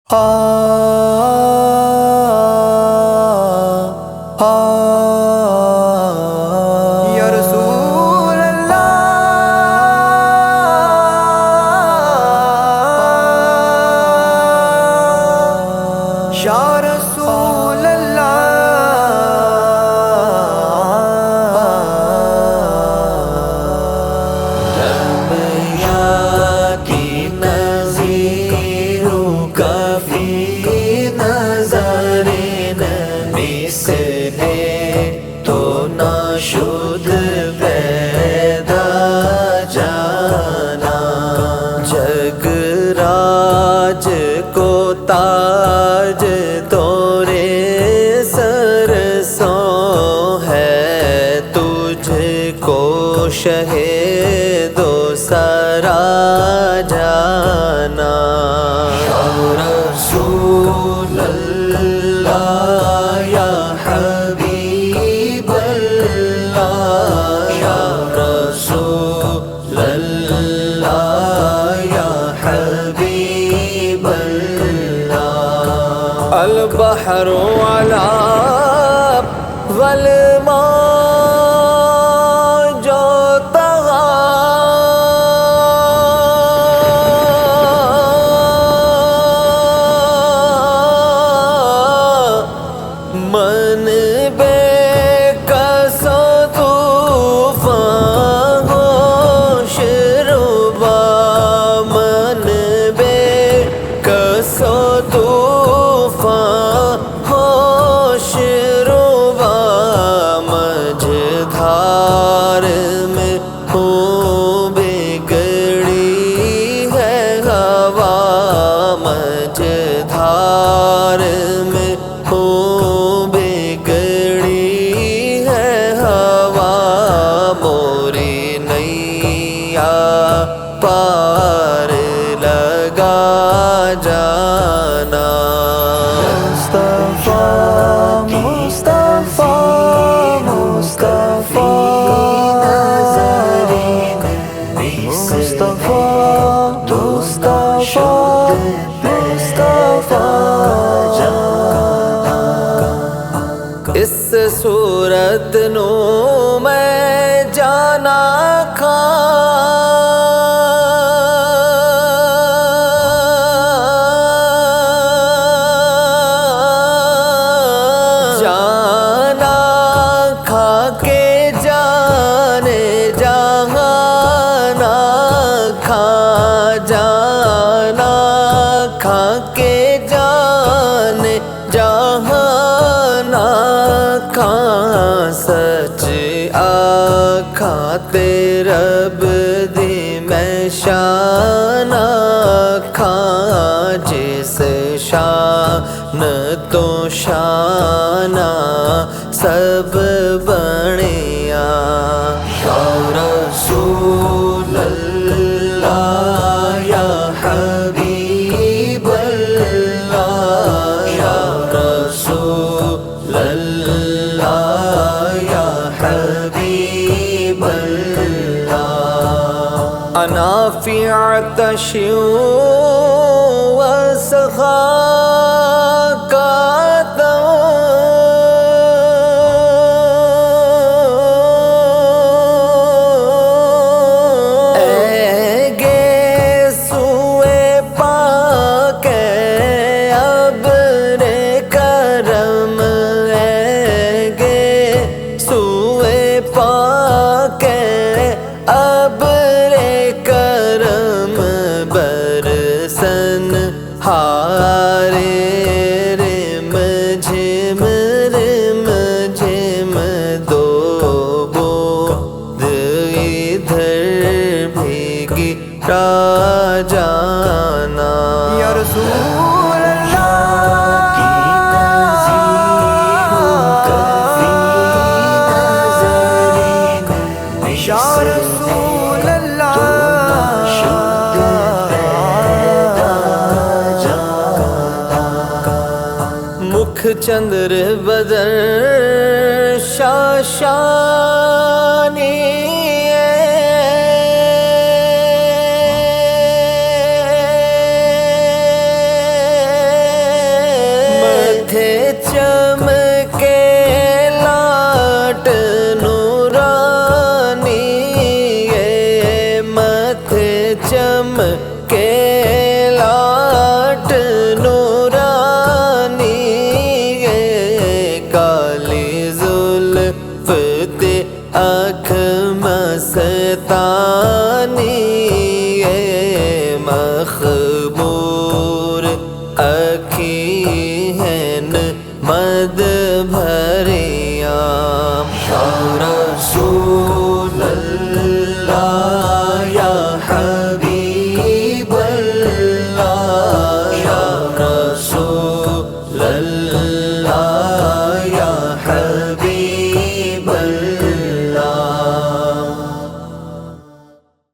یا رسول اللہ، یا رسول اللہ، انبیاء کی نظیر کافی نظر نبی سے تو ناشد پیدا جانا، جگ راج کو تاج تورے سر سو ہے، تجھ کو شہید و سرا جانا۔ یا رسول اللہ، یا حبیب اللہ، یا رسول اللہ، یا حبیب اللہ۔ البحر علا والماء جو طغى، من بے کس و طوفان ہوش ربا، من بے کس و طوفان ہوش ربا، مجھدھار میں ہوں بگڑی ہے ہوا، مجھدھار میں ہوں بگڑی ہے ہوا، موری نیا پار لگا جانا۔ مصطفیٰ مصطفیٰ مصطفیٰ، اس صورت نو میں جانا کھا، جانا کھا کے جانے جہانا کھا، جانا کھا کے جانے جہانا کھا، سچ آکھاتے رب دی میں شان آکھاں، جس شان تو شانہ سب بنیا۔ یا رسول اللہ، یا حبیب اللہ، یا رسول اللہ، یا حبیب اللہ۔ انا فی عطش وسخا کا ہارے رم جھم رم جھم، دو بوند ادھر بھی گرا جانا۔ یا رسول اللہ، یا رسول اللہ، مکھ چندر بدر شاشانی، چمکے لاٹ نورانی ماتھے چمکے لاٹ نورانی کالی زلف تے آنکھ مستانی مخ